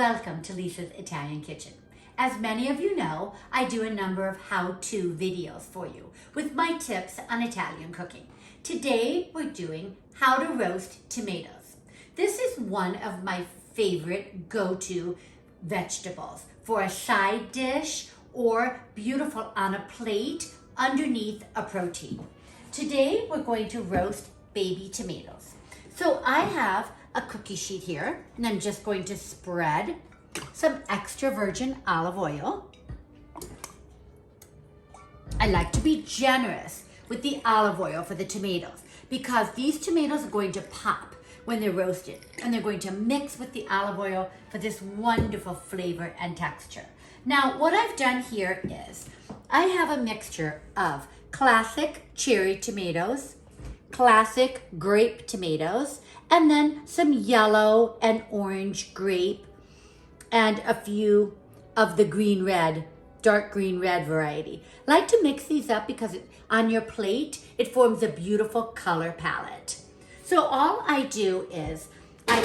Welcome to Lisa's Italian Kitchen. As many of you know, I do a number of how-to videos for you with my tips on Italian cooking. Today we're doing how to roast tomatoes. This is one of my favorite go-to vegetables for a side dish or beautiful on a plate underneath a protein. Today we're going to roast baby tomatoes. So I have a cookie sheet here, and I'm just going to spread some extra virgin olive oil. I like to be generous with the olive oil for the tomatoes because these tomatoes are going to pop when they're roasted, and they're going to mix with the olive oil for this wonderful flavor and texture. Now, what I've done here is I have a mixture of classic cherry tomatoes, classic grape tomatoes, and then some yellow and orange grape, and a few of the green red, dark green red variety. I like to mix these up because on your plate, it forms a beautiful color palette. So all I do is I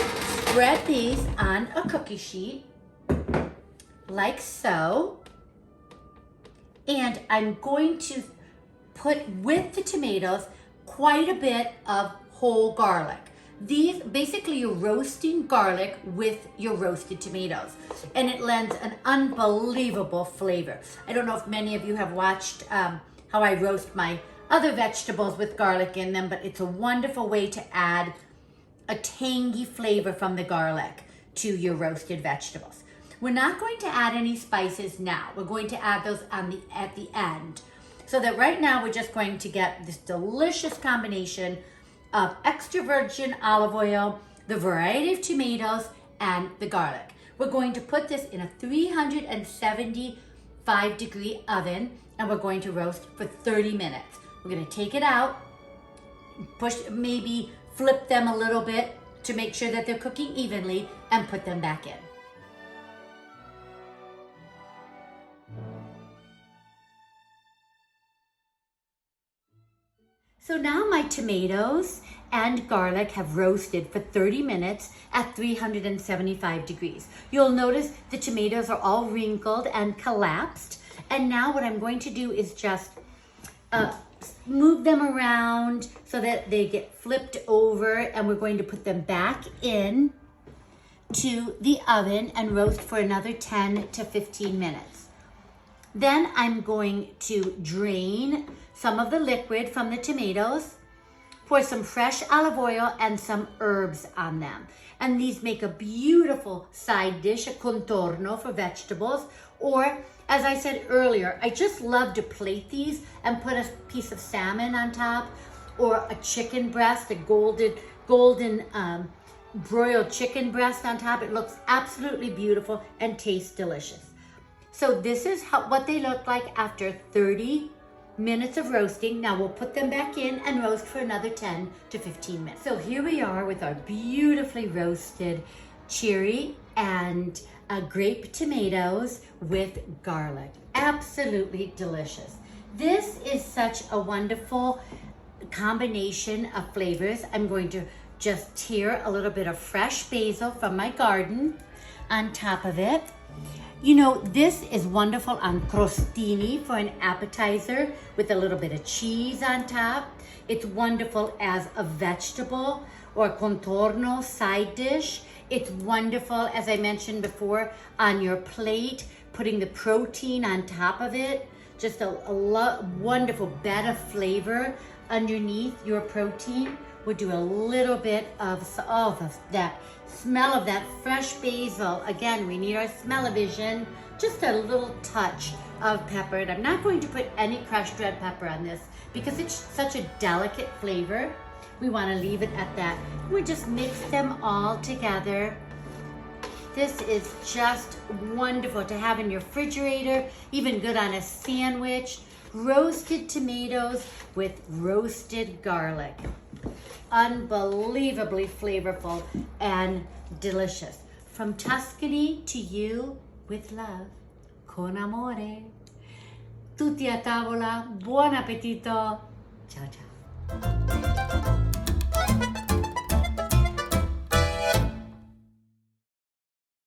spread these on a cookie sheet, like so, and I'm going to put with the tomatoes quite a bit of whole garlic. These, basically you're roasting garlic with your roasted tomatoes, and it lends an unbelievable flavor. I don't know if many of you have watched how I roast my other vegetables with garlic in them, but it's a wonderful way to add a tangy flavor from the garlic to your roasted vegetables. We're not going to add any spices now. We're going to add those at the end. So that right now we're just going to get this delicious combination of extra virgin olive oil, the variety of tomatoes, and the garlic. We're going to put this in a 375-degree oven, and we're going to roast for 30 minutes. We're going to take it out, maybe flip them a little bit to make sure that they're cooking evenly, and put them back in. So now my tomatoes and garlic have roasted for 30 minutes at 375 degrees. You'll notice the tomatoes are all wrinkled and collapsed. And now what I'm going to do is just move them around so that they get flipped over, and we're going to put them back in to the oven and roast for another 10 to 15 minutes. Then I'm going to drain some of the liquid from the tomatoes, pour some fresh olive oil and some herbs on them. And these make a beautiful side dish, a contorno for vegetables. Or, as I said earlier, I just love to plate these and put a piece of salmon on top, or a chicken breast, a golden broiled chicken breast on top. It looks absolutely beautiful and tastes delicious. So this is what they look like after 30 minutes of roasting. Now we'll put them back in and roast for another 10 to 15 minutes. So here we are with our beautifully roasted cherry and grape tomatoes with garlic. Absolutely delicious. This is such a wonderful combination of flavors. I'm going to just tear a little bit of fresh basil from my garden on top of it. You know, this is wonderful on crostini for an appetizer with a little bit of cheese on top. It's wonderful as a vegetable or contorno side dish. It's wonderful, as I mentioned before, on your plate, putting the protein on top of it. Just a wonderful bed of flavor underneath your protein. We'll do a little bit of that smell of that fresh basil. Again, we need our smell-o-vision. Just a little touch of pepper. And I'm not going to put any crushed red pepper on this because it's such a delicate flavor. We want to leave it at that. We just mix them all together. This is just wonderful to have in your refrigerator, even good on a sandwich. Roasted tomatoes with roasted garlic. Unbelievably flavorful and delicious. From Tuscany to you with love, con amore. Tutti a tavola, buon appetito. Ciao ciao.